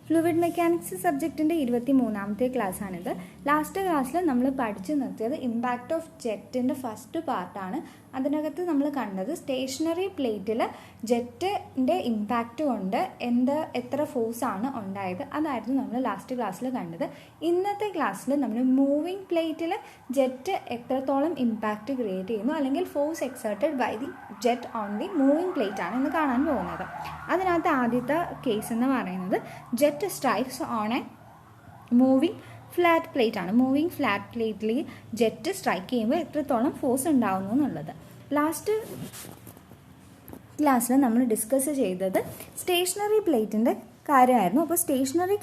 Fluid mechanics സബ്ജക്റ്റിൻ്റെ 23ാമത്തെ ക്ലാസ്സാണിത്. ലാസ്റ്റ് ക്ലാസ്സിൽ നമ്മൾ പഠിച്ചു നിർത്തിയത് ഇമ്പാക്റ്റ് ഓഫ് ജെറ്റിൻ്റെ ഫസ്റ്റ് പാർട്ടാണ്. അതിനകത്ത് നമ്മൾ കണ്ടത് സ്റ്റേഷനറി പ്ലേറ്റിൽ ജെറ്റിൻ്റെ ഇമ്പാക്റ്റ് കൊണ്ട് എത്ര ഫോഴ്സാണ് ഉണ്ടായത്, അതായിരുന്നു നമ്മൾ ലാസ്റ്റ് ക്ലാസ്സിൽ കണ്ടത്. ഇന്നത്തെ ക്ലാസ്സിൽ നമ്മൾ മൂവിങ് പ്ലേറ്റിൽ ജെറ്റ് എത്രത്തോളം ഇമ്പാക്റ്റ് ക്രിയേറ്റ് ചെയ്യുന്നു, അല്ലെങ്കിൽ force exerted by the jet on the moving plate ആണ് ഇന്ന് കാണാൻ പോകുന്നത്. അതിനകത്ത് ആദ്യത്തെ കേസ് എന്ന് പറയുന്നത് jet strikes on a moving flat plate ആണ്. മൂവിങ് ഫ്ലാറ്റ് പ്ലേറ്റിൽ ജെറ്റ് സ്ട്രൈക്ക് ചെയ്യുമ്പോൾ എത്രത്തോളം ഫോഴ്സ് ഉണ്ടാകുന്നു എന്നുള്ളത് ലാസ്റ്റ് ക്ലാസ്സിൽ നമ്മൾ ഡിസ്കസ് ചെയ്തത് സ്റ്റേഷനറി പ്ലേറ്റിൻ്റെ കാര്യമായിരുന്നു. അപ്പോൾ സ്റ്റേഷനറി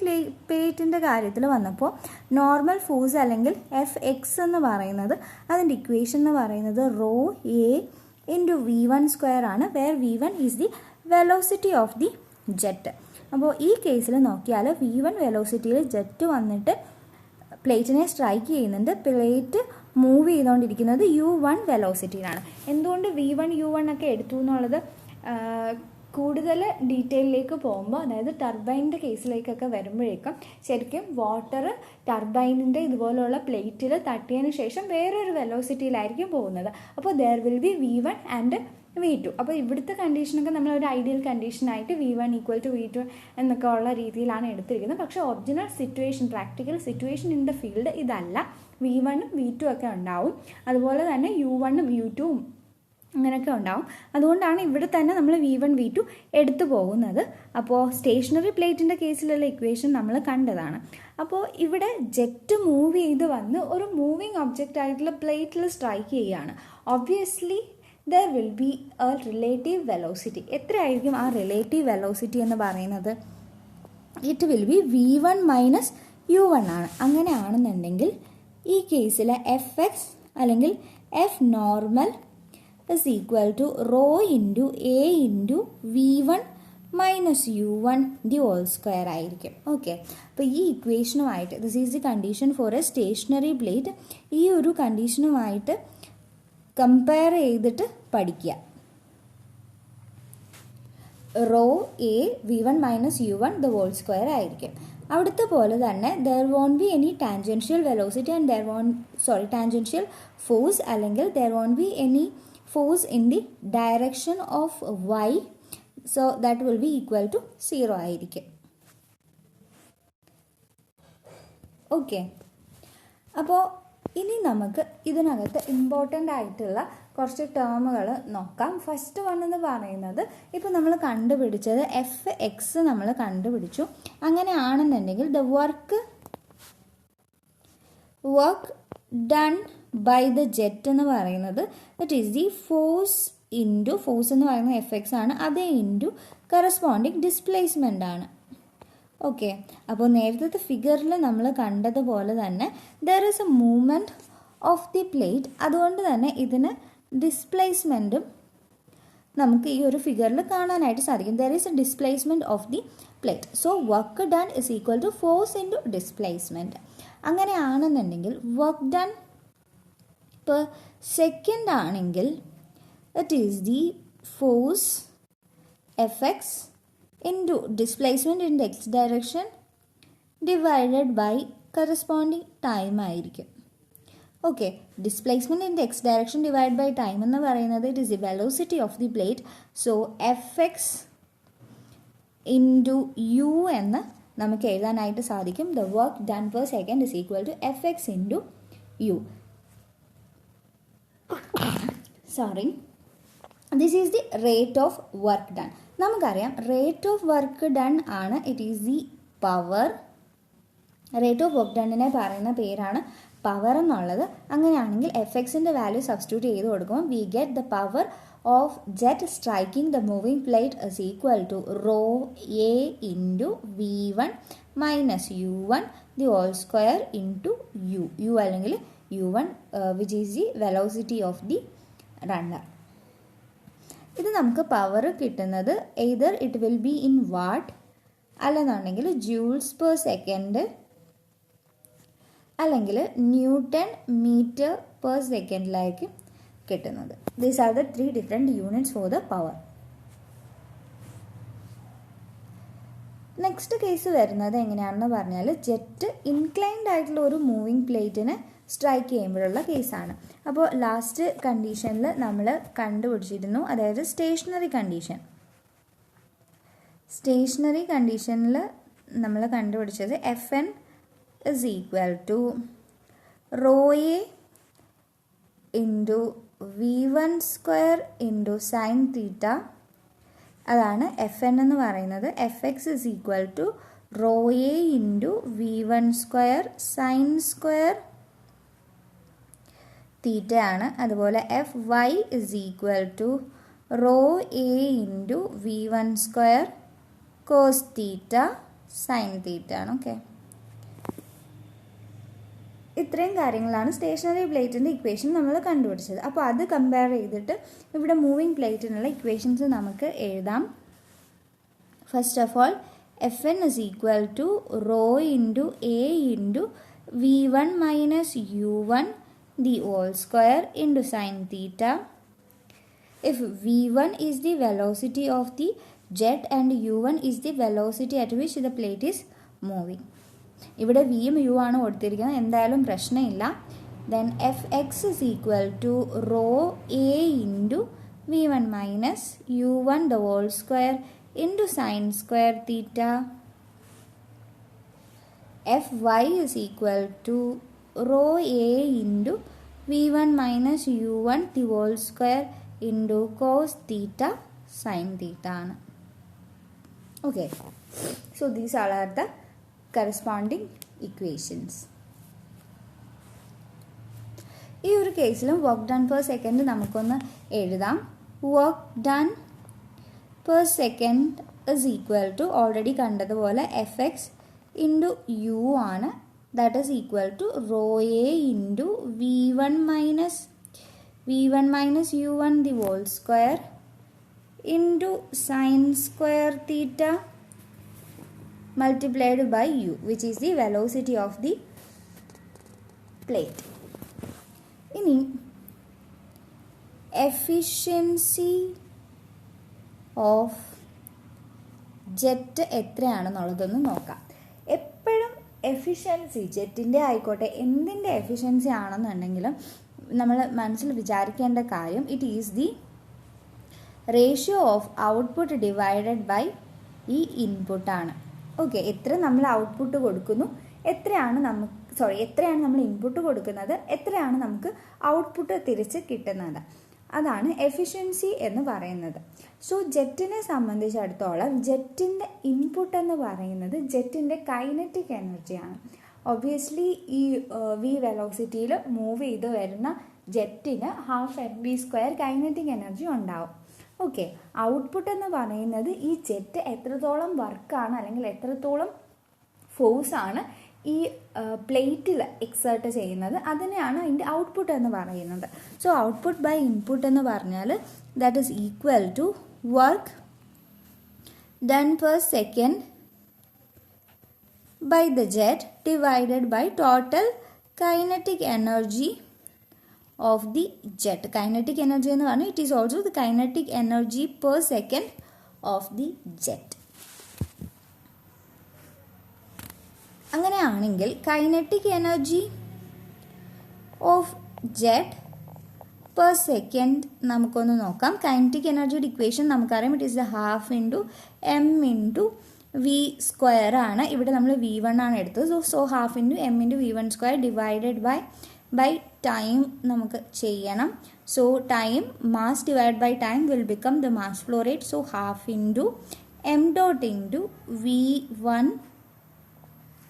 പ്ലേറ്റിൻ്റെ കാര്യത്തിൽ വന്നപ്പോൾ നോർമൽ ഫോഴ്സ് അല്ലെങ്കിൽ Fx എന്ന് പറയുന്നത് അതിൻ്റെ ഇക്വേഷൻ എന്ന് പറയുന്നത് റോ എ ഇൻറ്റു V1² ആണ്, where V1 is the velocity of the jet. അപ്പോൾ ഈ കേസിൽ നോക്കിയാൽ V1 വെലോസിറ്റിയിൽ ജെറ്റ് വന്നിട്ട് പ്ലേറ്റിനെ സ്ട്രൈക്ക് ചെയ്യുന്നുണ്ട്. പ്ലേറ്റ് മൂവ് ചെയ്തുകൊണ്ടിരിക്കുന്നത് U1 വെലോസിറ്റിയിലാണ്. എന്തുകൊണ്ട് V1 U1 ഒക്കെ എടുത്തു എന്നുള്ളത് കൂടുതൽ ഡീറ്റെയിലേക്ക് പോകുമ്പോൾ, അതായത് ടർബൈനിൻ്റെ കേസിലേക്കൊക്കെ വരുമ്പോഴേക്കും ശരിക്കും വാട്ടർ ടർബൈനിൻ്റെ ഇതുപോലുള്ള പ്ലേറ്റിൽ തട്ടിയതിന് ശേഷം വേറൊരു വെലോസിറ്റിയിലായിരിക്കും പോകുന്നത്. അപ്പോൾ there will B V1 and V2. അപ്പോൾ ഇവിടുത്തെ കണ്ടീഷനൊക്കെ നമ്മൾ ഒരു ഐഡിയൽ കണ്ടീഷനായിട്ട് V1 = V2 എന്നൊക്കെ ഉള്ള രീതിയിലാണ് എടുത്തിരിക്കുന്നത്. പക്ഷേ original situation, practical situation in the field ഇതല്ല. V1 V2 ഒക്കെ ഉണ്ടാവും, അതുപോലെ തന്നെ U1 U2 അങ്ങനെയൊക്കെ ഉണ്ടാവും. അതുകൊണ്ടാണ് ഇവിടെ തന്നെ നമ്മൾ V1 V2 എടുത്തു പോകുന്നത്. അപ്പോൾ സ്റ്റേഷനറി പ്ലേറ്റിൻ്റെ കേസിലുള്ള ഇക്വേഷൻ നമ്മൾ കണ്ടതാണ്. അപ്പോൾ ഇവിടെ ജെറ്റ് മൂവ് ചെയ്ത് വന്ന് ഒരു മൂവിങ് ഒബ്ജക്റ്റ് ആയിട്ടുള്ള പ്ലേറ്റിൽ സ്ട്രൈക്ക് ചെയ്യുകയാണ്. Obviously there will be a relative velocity. എത്രയായിരിക്കും ആ റിലേറ്റീവ് വെലോസിറ്റി എന്ന് പറയുന്നത്? It will B V1 minus U1 ആണ്. അങ്ങനെയാണെന്നുണ്ടെങ്കിൽ ഈ കേസിൽ Fx അല്ലെങ്കിൽ F normal is equal to rho into A into V1 minus U1 the whole square ആയിരിക്കും. ഓക്കെ, അപ്പോൾ ഈ ഇക്വേഷനുമായിട്ട് this is the condition for a stationary plate. ഈ ഒരു കണ്ടീഷനുമായിട്ട് കമ്പയർ ചെയ്തിട്ട് പഠിക്കുക. Rho A V1 minus U1 the whole square ആയിരിക്കും. അവിടുത്തെ പോലെ തന്നെ there won't be any tangential velocity and tangential force, അല്ലെങ്കിൽ there won't be any force in the direction of y, so that will be equal to 0 ആയിരിക്കും. Okay, അപ്പോൾ ഇനി നമുക്ക് ഇതിനകത്ത് ഇമ്പോർട്ടൻ്റ് ആയിട്ടുള്ള കുറച്ച് ടേമുകൾ നോക്കാം. ഫസ്റ്റ് വൺ എന്ന് പറയുന്നത്, ഇപ്പോൾ നമ്മൾ കണ്ടുപിടിച്ചത് Fx നമ്മൾ കണ്ടുപിടിച്ചു. അങ്ങനെയാണെന്നുണ്ടെങ്കിൽ the work done by the jet എന്ന് പറയുന്നത് ദറ്റ് ഈസ് ദി ഫോഴ്സ് എന്ന് പറയുന്നത് Fx ആണ്, അതേ ഇൻറ്റു കറസ്പോണ്ടിങ് ഡിസ്പ്ലേസ്മെൻ്റ് ആണ്. ഓക്കെ, അപ്പോൾ നേരത്തെ ഫിഗറിൽ നമ്മൾ കണ്ടതുപോലെ തന്നെ there is A movement of the plate. അതുകൊണ്ട് തന്നെ ഇതിന് ഡിസ്പ്ലേസ്മെൻറ്റും നമുക്ക് ഈ ഒരു ഫിഗറിൽ കാണാനായിട്ട് സാധിക്കും. There is a displacement of the plate. So work done is equal to force into displacement. അങ്ങനെയാണെന്നുണ്ടെങ്കിൽ വർക്ക് ഡൺ പെർ സെക്കൻഡ് ആണെങ്കിൽ it is the force Fx into displacement in the x direction divided by corresponding time ആയിരിക്കും. Okay, displacement in the X direction divide by time എന്ന് പറയുന്നത് it is the velocity of the plate. So Fx into U എന്ന് നമുക്ക് എഴുതാനായിട്ട് സാധിക്കും. The work done per second is equal to Fx into U. Sorry, this is the rate of work done. നമുക്കറിയാം rate of work done ആണ്, it is the power. Rate of work ഡണ്ണിനെ പറയുന്ന പേരാണ് power എന്നുള്ളത്. അങ്ങനെയാണെങ്കിൽ Fxൻ്റെ value substitute ചെയ്ത് കൊടുക്കുമ്പോൾ we get the power of jet striking the moving plate is equal to rho a into V1 minus U1 the whole square into U അല്ലെങ്കിൽ U1 which is the velocity of the runner. ഇത് നമുക്ക് power കിട്ടുന്നത് either it will be in watt, അല്ലെന്നുണ്ടെങ്കിൽ joules per second, അല്ലെങ്കിൽ newton metre per സെക്കൻഡിലായിരിക്കും കിട്ടുന്നത്. These are the 3 different units for the power. Next case വരുന്നത് എങ്ങനെയാണെന്ന് പറഞ്ഞാൽ ജെറ്റ് ഇൻക്ലൈൻഡ് ആയിട്ടുള്ള ഒരു മൂവിങ് പ്ലേറ്റിനെ സ്ട്രൈക്ക് ചെയ്യുമ്പോഴുള്ള കേസാണ്. അപ്പോൾ ലാസ്റ്റ് കണ്ടീഷനിൽ നമ്മൾ കണ്ടുപിടിച്ചിരുന്നു, അതായത് സ്റ്റേഷനറി കണ്ടീഷനിൽ നമ്മൾ കണ്ടുപിടിച്ചത് FN is equal to rho a into V1 square into sine theta. അതാണ് FN എന്ന് പറയുന്നത്. FX is equal to rho a into V1 square sine square theta ആണ്. അതുപോലെ FY is equal to rho a into V1 square cos theta sine theta ആണ്. Okay, ഇത്രയും കാര്യങ്ങളാണ് stationery പ്ലേറ്റിൻ്റെ equation നമ്മൾ കണ്ടുപിടിച്ചത്. അപ്പോൾ അത് കമ്പയർ ചെയ്തിട്ട് ഇവിടെ മൂവിങ് പ്ലേറ്റിനുള്ള ഇക്വേഷൻസ് നമുക്ക് എഴുതാം. First of all FN is equal to rho into A into V1 minus U1 the whole square into sin theta. If V1 is the velocity of the jet and U1 is the velocity at which the plate is moving. ഇവിടെ വിയും U ആണ് കൊടുത്തിരിക്കുന്നത്, എന്തായാലും പ്രശ്നമില്ല. Then FX is equal to rho a into V1 minus U1 the whole square into sin square theta. FY is equal to rho a into V1 minus U1 the whole square into cos theta sin theta ആണ്. Okay, so these are the corresponding equations. ഈ ഒരു കേസിലും work done per second നമുക്കൊന്ന് എഴുതാം. Work done per second is equal to already കണ്ടതുപോലെ FX into U ആണ്. That is equal to rho a into V1 minus U1 the whole square into sine square theta multiplied by U, which is the velocity of the plate. ഇനി efficiency of jet എത്രയാണെന്നുള്ളതൊന്ന് നോക്കാം. എപ്പോഴും efficiency ജെറ്റിൻ്റെ ആയിക്കോട്ടെ എന്തിൻ്റെ efficiency ആണെന്നുണ്ടെങ്കിലും നമ്മൾ മനസ്സിൽ വിചാരിക്കേണ്ട കാര്യം it is the ratio of output divided by ഈ ഇൻപുട്ടാണ്. ഓക്കെ, എത്ര നമ്മൾ ഔട്ട്പുട്ട് കൊടുക്കുന്നു, എത്രയാണ് നമ്മൾ ഇൻപുട്ട് കൊടുക്കുന്നത്, എത്രയാണ് നമുക്ക് ഔട്ട്പുട്ട് തിരിച്ച് കിട്ടുന്നത്, അതാണ് എഫിഷ്യൻസി എന്ന് പറയുന്നത്. സോ ജെറ്റിനെ സംബന്ധിച്ചിടത്തോളം ജെറ്റിൻ്റെ ഇൻപുട്ട് എന്ന് പറയുന്നത് ജെറ്റിൻ്റെ കൈനറ്റിക് എനർജിയാണ്. ഒബ്വിയസ്ലി ഈ വി വെലോസിറ്റിയിൽ മൂവ് ചെയ്ത് വരുന്ന ജെറ്റിന് ഹാഫ് mv² കൈനറ്റിക് എനർജി ഉണ്ടാവും. ഓക്കെ, ഔട്ട്പുട്ട് എന്ന് പറയുന്നത് ഈ ജെറ്റ് എത്രത്തോളം വർക്കാണ് അല്ലെങ്കിൽ എത്രത്തോളം ഫോഴ്സാണ് ഈ പ്ലേറ്റിൽ എക്സേർട്ട് ചെയ്യുന്നത്, അതിനെയാണ് അതിൻ്റെ ഔട്ട്പുട്ട് എന്ന് പറയുന്നത്. സോ ഔട്ട്പുട്ട് ബൈ ഇൻപുട്ട് എന്ന് പറഞ്ഞാൽ that is equal to work done per second by the jet divided by total kinetic energy of the jet. Kinetic energy എന്ന് പറഞ്ഞാൽ it is also the kinetic energy per second of the jet. അങ്ങനെയാണെങ്കിൽ kinetic energy of jet per second നമുക്കൊന്ന് നോക്കാം. kinetic energy equation നമുക്കറിയാം, it is the half into m into v square ആണ്. ഇവിടെ നമ്മൾ V1 ആണ് എടുത്തത്. So half into m into V1 square divided by time നമുക്ക് ചെയ്യണം. So time mass divide by time will become the mass flow rate. So half into M dot into V1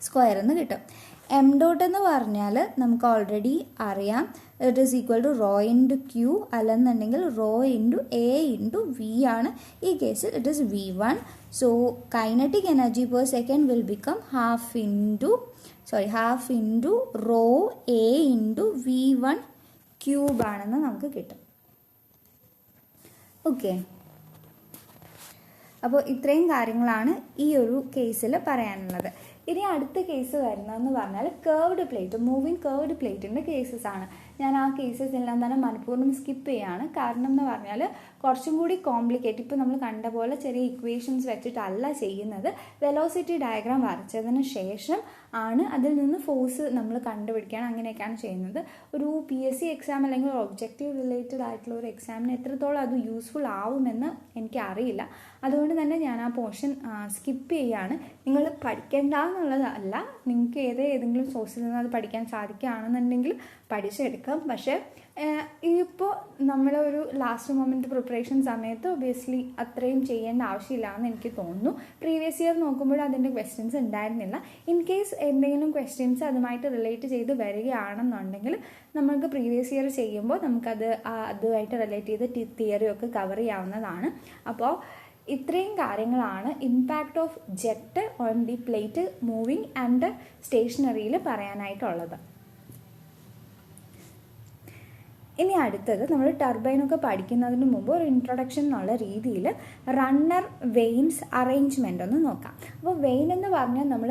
square എന്ന് കിട്ടും. M dot എന്ന് പറഞ്ഞാൽ നമുക്ക് already അറിയാം, it is equal to rho into Q, അല്ലെന്നുണ്ടെങ്കിൽ raw into A into V ആണ്. ഈ കേസിൽ it is V1. So kinetic energy per second will become half into rho a into V1 cube ആണെന്ന് നമുക്ക് കിട്ടും. ഓക്കെ, അപ്പോൾ ഇത്രയും കാര്യങ്ങളാണ് ഈ ഒരു കേസിൽ പറയാനുള്ളത്. ഇനി അടുത്ത കേസ് വരുന്നതെന്ന് പറഞ്ഞാൽ കർവ്ഡ് പ്ലേറ്റ്, മൂവിങ് കർവ്ഡ് പ്ലേറ്റിൻ്റെ കേസസ് ആണ്. ഞാൻ ആ കേസസ് എല്ലാം തന്നെ മനഃപൂർവ്വം സ്കിപ്പ് ചെയ്യുകയാണ്. കാരണം എന്ന് പറഞ്ഞാൽ കുറച്ചും കൂടി കോംപ്ലിക്കേറ്റ്. ഇപ്പോൾ നമ്മൾ കണ്ട പോലെ ചെറിയ ഇക്വേഷൻസ് വെച്ചിട്ടല്ല ചെയ്യുന്നത്. വെലോസിറ്റി ഡയഗ്രാം വരച്ചതിന് ശേഷം ആണ് അതിൽ നിന്ന് ഫോഴ്സ് നമ്മൾ കണ്ടുപിടിക്കാൻ അങ്ങനെയൊക്കെയാണ് ചെയ്യുന്നത്. ഒരു PSC എക്സാം അല്ലെങ്കിൽ ഒരു ഒബ്ജക്റ്റീവ് റിലേറ്റഡ് ആയിട്ടുള്ള ഒരു എക്സാമിന് എത്രത്തോളം അത് യൂസ്ഫുൾ ആവുമെന്ന് എനിക്കറിയില്ല. അതുകൊണ്ട് തന്നെ ഞാൻ ആ പോർഷൻ സ്കിപ്പ് ചെയ്യുകയാണ്. നിങ്ങൾ പഠിക്കേണ്ട എന്നുള്ളതല്ല, നിങ്ങൾക്ക് ഏതെങ്കിലും സോഴ്സിൽ നിന്ന് അത് പഠിക്കാൻ സാധിക്കുകയാണെന്നുണ്ടെങ്കിൽ പഠിച്ചെടുക്കാം. പക്ഷേ ഇപ്പോൾ നമ്മളൊരു ലാസ്റ്റ് മൊമെൻറ്റ് പ്രിപ്പറേഷൻ സമയത്ത് ഒബിയസ്ലി അത്രയും ചെയ്യേണ്ട ആവശ്യമില്ല എന്ന് എനിക്ക് തോന്നുന്നു. പ്രീവിയസ് ഇയർ നോക്കുമ്പോൾ അതിൻ്റെ ക്വസ്റ്റ്യൻസ് ഉണ്ടായിരുന്നില്ല. ഇൻ കേസ് എന്തെങ്കിലും ക്വസ്റ്റ്യൻസ് അതുമായിട്ട് റിലേറ്റ് ചെയ്ത് വരികയാണെന്നുണ്ടെങ്കിൽ നമുക്ക് പ്രീവിയസ് ഇയർ ചെയ്യുമ്പോൾ നമുക്കത് അതുമായിട്ട് റിലേറ്റ് ചെയ്ത് തിയറിയൊക്കെ കവർ ചെയ്യാവുന്നതാണ്. അപ്പോൾ ഇത്രയും കാര്യങ്ങളാണ് impact of jet on the plate moving and സ്റ്റേഷനറിയിൽ പറയാനായിട്ടുള്ളത്. ഇനി അടുത്തത് നമ്മൾ ടർബൈനൊക്കെ പഠിക്കുന്നതിന് മുമ്പ് ഒരു ഇൻട്രൊഡക്ഷൻ എന്നുള്ള രീതിയിൽ റണ്ണർ വെയിൻസ് അറേഞ്ച്മെൻ്റ് ഒന്ന് നോക്കാം. അപ്പോൾ വെയിൻ എന്ന് പറഞ്ഞാൽ നമ്മൾ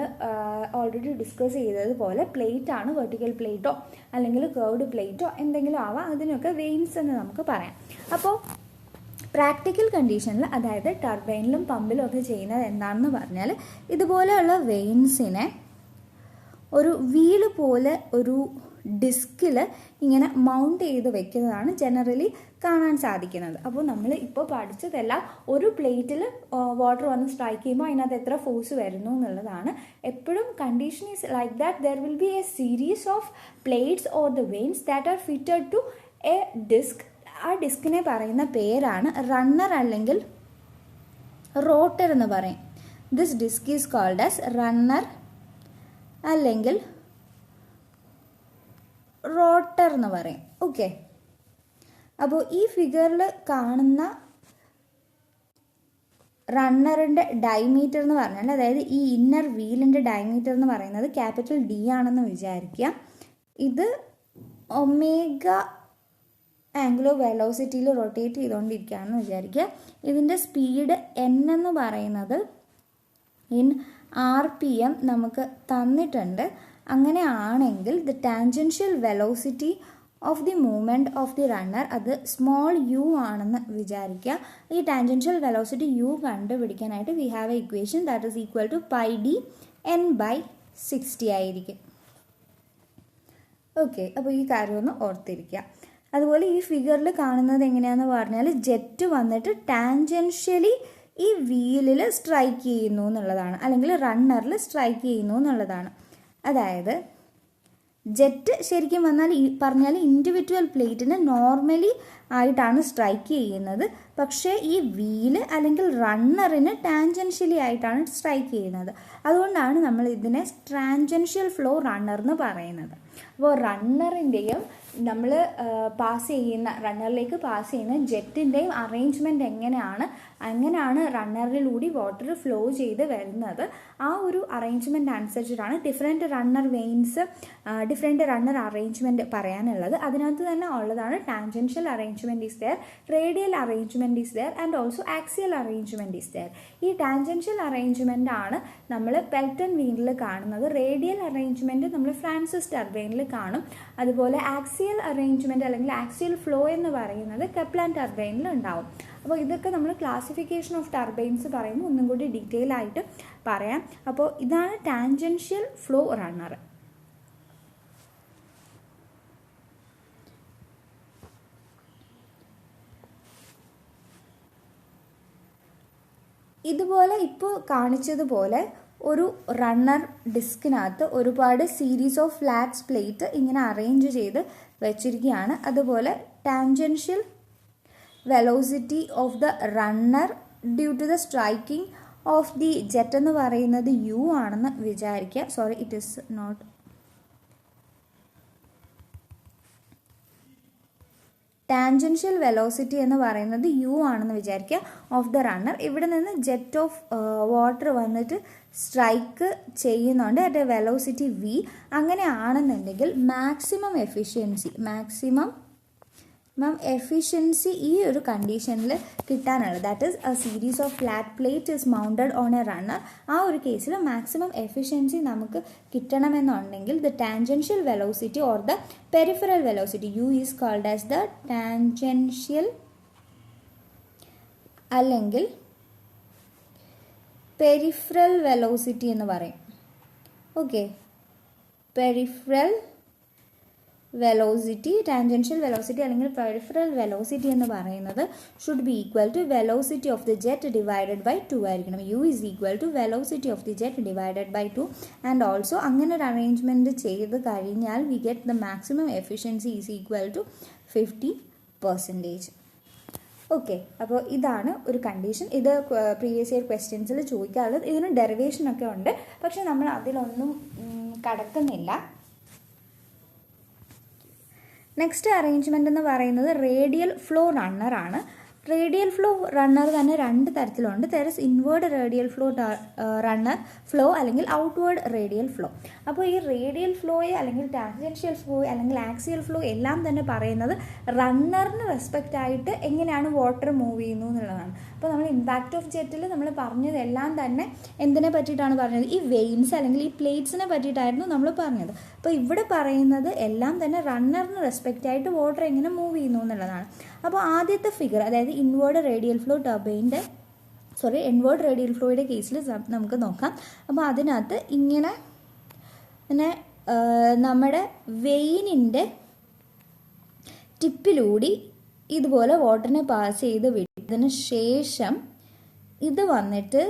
ഓൾറെഡി ഡിസ്കസ് ചെയ്തതുപോലെ പ്ലേറ്റ് ആണ്. വെർട്ടിക്കൽ പ്ലേറ്റോ അല്ലെങ്കിൽ കർവ്ഡ് പ്ലേറ്റോ എന്തെങ്കിലും ആവാം, അതിനൊക്കെ വെയിൻസ് എന്ന് നമുക്ക് പറയാം. അപ്പോൾ പ്രാക്ടിക്കൽ കണ്ടീഷനിൽ, അതായത് ടർബൈനിലും പമ്പിലും ഒക്കെ ചെയ്യുന്നത് എന്താണെന്ന് പറഞ്ഞാൽ ഇതുപോലെയുള്ള വെയിൻസിനെ ഒരു വീല് പോലെ ഒരു ഡിസ്കിൽ ഇങ്ങനെ മൗണ്ട് ചെയ്ത് വെക്കുന്നതാണ് ജനറലി കാണാൻ സാധിക്കുന്നത്. അപ്പോൾ നമ്മൾ ഇപ്പോൾ പഠിച്ചതെല്ലാം ഒരു പ്ലേറ്റിൽ വാട്ടർ വന്ന് സ്ട്രൈക്ക് ചെയ്യുമ്പോൾ അതിനകത്ത് എത്ര ഫോഴ്സ് വരുന്നു എന്നുള്ളതാണ്. എപ്പോഴും condition is like that there will be a series of plates or the vanes that are fitted to a disc. ആ ഡിസ്കിനെ പറയുന്ന പേരാണ് റണ്ണർ അല്ലെങ്കിൽ റോട്ടർ എന്ന് പറയും. This disc is called as runner അല്ലെങ്കിൽ റോട്ടർ എന്ന് പറയും. ഓക്കെ, അപ്പോൾ ഈ ഫിഗറിൽ കാണുന്ന റണ്ണറിൻ്റെ ഡയമീറ്റർ എന്ന് പറഞ്ഞാൽ, അതായത് ഈ ഇന്നർ വീലിൻ്റെ ഡയമീറ്റർ എന്ന് പറയുന്നത് ക്യാപിറ്റൽ D ആണെന്ന് വിചാരിക്കുക. ഇത് ഒമേഗ ആംഗുലർ വെലോസിറ്റിയിൽ റൊട്ടേറ്റ് ചെയ്തുകൊണ്ടിരിക്കുകയാണെന്ന് വിചാരിക്കുക. ഇതിൻ്റെ സ്പീഡ് n എന്ന് പറയുന്നത് ഇൻ RPM നമുക്ക് തന്നിട്ടുണ്ട്. അങ്ങനെ ആണെങ്കിൽ the tangential velocity of the movement of the runner അത് സ്മോൾ u ആണെന്ന് വിചാരിക്കുക. ഈ ടാൻജൻഷ്യൽ വെലോസിറ്റി u കണ്ടുപിടിക്കാനായിട്ട് we have a equation that is equal to πd n/60 ആയിരിക്കും. ഓക്കെ, അപ്പോൾ ഈ കാര്യം ഒന്ന് ഓർത്തിരിക്കുക. അതുപോലെ ഈ ഫിഗറിൽ കാണുന്നത് എങ്ങനെയാണെന്ന് പറഞ്ഞാൽ ജെറ്റ് വന്നിട്ട് ടാൻജൻഷ്യലി ഈ വീലിൽ സ്ട്രൈക്ക് ചെയ്യുന്നു എന്നുള്ളതാണ്, അല്ലെങ്കിൽ റണ്ണറിൽ സ്ട്രൈക്ക് ചെയ്യുന്നു എന്നുള്ളതാണ്. അതായത് ജെറ്റ് ശരിക്കും പറഞ്ഞാൽ ഇൻഡിവിജ്വൽ പ്ലേറ്റിന് നോർമലി ആയിട്ടാണ് സ്ട്രൈക്ക് ചെയ്യുന്നത്. പക്ഷേ ഈ വീല് അല്ലെങ്കിൽ റണ്ണറിന് ടാൻജൻഷ്യലി ആയിട്ടാണ് സ്ട്രൈക്ക് ചെയ്യുന്നത്. അതുകൊണ്ടാണ് നമ്മൾ ഇതിനെ ടാൻജൻഷ്യൽ ഫ്ലോ റണ്ണർ എന്ന് പറയുന്നത്. അപ്പോൾ റണ്ണറിൻ്റെയും നമ്മൾ റണ്ണറിലേക്ക് പാസ് ചെയ്യുന്ന ജെറ്റിൻ്റെയും അറേഞ്ച്മെൻറ്റ് അങ്ങനെയാണ് റണ്ണറിലൂടെ വാട്ടർ ഫ്ലോ ചെയ്ത് വരുന്നത്. ആ ഒരു അറേഞ്ച്മെൻറ്റ് അനുസരിച്ചിട്ടാണ് different runner vanes, different runner arrangement പറയാനുള്ളത്. അതിനകത്ത് തന്നെ ഉള്ളതാണ് tangential arrangement is there, radial arrangement is there and also axial arrangement is there. ഈ ടാൻജൻഷ്യൽ അറേഞ്ച്മെൻ്റ് ആണ് നമ്മൾ പെൽറ്റൺ വീലിൽ കാണുന്നത്. റേഡിയൽ അറേഞ്ച്മെൻറ്റ് നമ്മൾ ഫ്രാൻസിസ് ടർബൈനിൽ കാണും. അതുപോലെ ആക്സിയൽ അറേഞ്ച്മെൻറ്റ് അല്ലെങ്കിൽ ആക്സിയൽ ഫ്ലോ എന്ന് പറയുന്നത് കെപ്ലാൻ ടർബൈനിൽ ഉണ്ടാവും. അപ്പോൾ ഇതൊക്കെ നമ്മൾ ക്ലാസിഫിക്കേഷൻ ഓഫ് ടർബൈൻസ് പറയുമ്പോൾ ഒന്നും കൂടി ഡീറ്റെയിൽ ആയിട്ട് പറയാം. അപ്പോൾ ഇതാണ് ടാൻജൻഷ്യൽ ഫ്ലോ റണ്ണർ. ഇതുപോലെ ഇപ്പോൾ കാണിച്ചതുപോലെ ഒരു റണ്ണർ ഡിസ്കിനകത്ത് ഒരുപാട് സീരീസ് ഓഫ് ഫ്ലാറ്റ്സ് പ്ലേറ്റ് ഇങ്ങനെ അറേഞ്ച് ചെയ്ത് വെച്ചിരിക്കുകയാണ്. അതുപോലെ tangential velocity of the runner due to the striking of the jet എന്ന് പറയുന്നത് u ആണെന്ന് വിചാരിക്കുക. Sorry, it is not. Tangential velocity എന്ന് പറയുന്നത് u ആണെന്ന് വിചാരിക്കുക ഓഫ് ദ റണ്ണർ. ഇവിടെ നിന്ന് ജെറ്റ് ഓഫ് വാട്ടർ വന്നിട്ട് സ്ട്രൈക്ക് ചെയ്യുന്നുണ്ട് അറ്റ് എ വെലോസിറ്റി v. അങ്ങനെ ആണെന്നുണ്ടെങ്കിൽ മാക്സിമം മാം എഫിഷ്യൻസി ഈ ഒരു കണ്ടീഷനിൽ കിട്ടാനുള്ളത്, that is a series of flat plate is mounted on a runner. ആ ഒരു കേസിൽ മാക്സിമം എഫിഷ്യൻസി നമുക്ക് കിട്ടണമെന്നുണ്ടെങ്കിൽ the tangential velocity or the peripheral velocity U is called as the tangential അല്ലെങ്കിൽ പെരിഫറൽ വെലോസിറ്റി എന്ന് പറയും. Okay, peripheral velocity, tangential velocity അല്ലെങ്കിൽ peripheral velocity എന്ന് പറയുന്നത് should be equal to velocity of the jet divided by 2 ആയിരിക്കണം. U is equal to velocity of the jet divided by 2. And also അങ്ങനെ ഒരു arrangement ചെയ്ത് കഴിഞ്ഞാൽ we get the maximum efficiency is equal to 50%. Okay, അപ്പോൾ ഇതാണ് ഒരു condition. ഇത് previous year ക്വസ്റ്റ്യൻസിൽ ചോദിക്കാറുള്ളത്. ഇതിന് ഡെറിവേഷനൊക്കെ ഉണ്ട്, പക്ഷെ നമ്മൾ അതിലൊന്നും കടക്കുന്നില്ല. നെക്സ്റ്റ് അറേഞ്ച്മെൻ്റ് എന്ന് പറയുന്നത് റേഡിയൽ ഫ്ലോ റണ്ണറാണ്. റേഡിയൽ ഫ്ലോ റണ്ണർ തന്നെ രണ്ട് തരത്തിലുണ്ട്. There is inward radial flow runner flow അല്ലെങ്കിൽ ഔട്ട്വേർഡ് റേഡിയൽ ഫ്ലോ. അപ്പോൾ ഈ റേഡിയൽ ഫ്ലോയെ അല്ലെങ്കിൽ ടാൻജൻഷ്യൽ ഫ്ലോ അല്ലെങ്കിൽ ആക്സിയൽ ഫ്ലോ എല്ലാം തന്നെ പറയുന്നത് റണ്ണറിന് റെസ്പെക്റ്റ് ആയിട്ട് എങ്ങനെയാണ് വാട്ടർ മൂവ് ചെയ്യുന്നു എന്നുള്ളതാണ്. അപ്പോൾ നമ്മൾ ഇമ്പാക്റ്റ് ഓഫ് ജെറ്റിൽ നമ്മൾ പറഞ്ഞതെല്ലാം തന്നെ എന്തിനെ പറ്റിയിട്ടാണ് പറഞ്ഞത്? ഈ വെയിൻസ് അല്ലെങ്കിൽ ഈ പ്ലേറ്റ്സിനെ പറ്റിയിട്ടായിരുന്നു നമ്മൾ പറഞ്ഞത്. അപ്പോൾ ഇവിടെ പറയുന്നത് എല്ലാം തന്നെ റണ്ണറിന് റെസ്പെക്റ്റ് ആയിട്ട് വാട്ടർ എങ്ങനെ മൂവ് ചെയ്യുന്നു എന്നുള്ളതാണ്. അപ്പോൾ ആദ്യത്തെ ഫിഗർ, അതായത് inward radial flow inward radial ഫ്ലോയുടെ കേസിൽ നമുക്ക് നോക്കാം. അപ്പോൾ അതിനകത്ത് ഇങ്ങനെ നമ്മുടെ വെയിനിൻ്റെ ടിപ്പിലൂടെ ഇതുപോലെ വാട്ടറിനെ പാസ് ചെയ്ത് വിട്ടതിന് ശേഷം ഇത് വന്നിട്ട്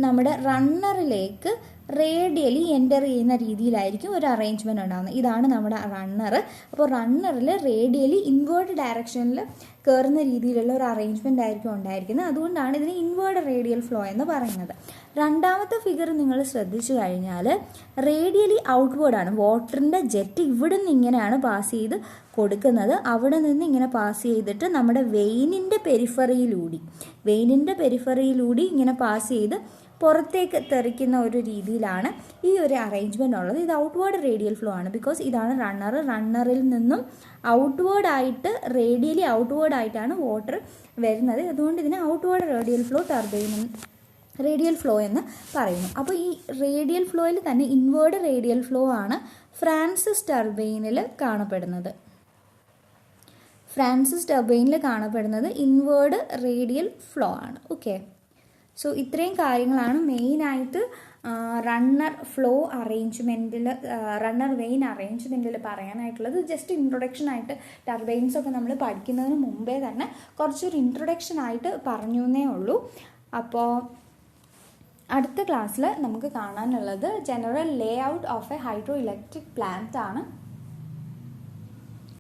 നമ്മുടെ റണ്ണറിലേക്ക് റേഡിയലി എൻ്റർ ചെയ്യുന്ന രീതിയിലായിരിക്കും ഒരു അറേഞ്ച്മെൻ്റ് ഉണ്ടാകുന്നത്. ഇതാണ് നമ്മുടെ റണ്ണർ. അപ്പോൾ റണ്ണറിൽ റേഡിയലി ഇൻവേർഡ് ഡയറക്ഷനിൽ കയറുന്ന രീതിയിലുള്ള ഒരു അറേഞ്ച്മെൻ്റ് ആയിരിക്കും ഉണ്ടായിരിക്കുന്നത്. അതുകൊണ്ടാണ് ഇതിന് ഇൻവേർഡ് റേഡിയൽ ഫ്ലോ എന്ന് പറയുന്നത്. രണ്ടാമത്തെ ഫിഗർ നിങ്ങൾ ശ്രദ്ധിച്ചു കഴിഞ്ഞാൽ റേഡിയലി ഔട്ട്വേർഡാണ്. വാട്ടറിൻ്റെ ജെറ്റ് ഇവിടെ നിന്ന് ഇങ്ങനെയാണ് പാസ് ചെയ്ത് കൊടുക്കുന്നത്. അവിടെ നിന്ന് ഇങ്ങനെ പാസ് ചെയ്തിട്ട് നമ്മുടെ വെയിനിൻ്റെ പെരിഫറിയിലൂടെ ഇങ്ങനെ പാസ് ചെയ്ത് പുറത്തേക്ക് തെറിക്കുന്ന ഒരു രീതിയിലാണ് ഈ ഒരു അറേഞ്ച്മെൻ്റ് ഉള്ളത്. ഇത് ഔട്ട്വേർഡ് റേഡിയൽ ഫ്ലോ ആണ്. ബിക്കോസ് ഇതാണ് റണ്ണറിൽ നിന്നും റേഡിയലി ഔട്ട്വേർഡ് ആയിട്ടാണ് വാട്ടർ വരുന്നത്. അതുകൊണ്ട് ഇതിനെ ഔട്ട്വേർഡ് റേഡിയൽ ഫ്ലോ എന്ന് പറയുന്നു. അപ്പോൾ ഈ റേഡിയൽ ഫ്ലോയിൽ തന്നെ ഇൻവേർഡ് റേഡിയൽ ഫ്ലോ ആണ് ഫ്രാൻസിസ് ടർബൈനിൽ കാണപ്പെടുന്നത് ഇൻവേർഡ് റേഡിയൽ ഫ്ലോ ആണ്. ഓക്കെ, സോ ഇത്രയും കാര്യങ്ങളാണ് മെയിനായിട്ട് റണ്ണർ വെയിൻ അറേഞ്ച്മെൻറ്റിൽ പറയാനായിട്ടുള്ളത്. ജസ്റ്റ് ഇൻട്രൊഡക്ഷൻ ആയിട്ട് ടർബൈൻസൊക്കെ നമ്മൾ പഠിക്കുന്നതിന് മുമ്പേ തന്നെ കുറച്ചൊരു ഇൻട്രൊഡക്ഷൻ ആയിട്ട് പറഞ്ഞു എന്നേ ഉള്ളൂ. അപ്പോൾ അടുത്ത ക്ലാസ്സിൽ നമുക്ക് കാണാനുള്ളത് general Leh out of A hydro electric plant ആണ്.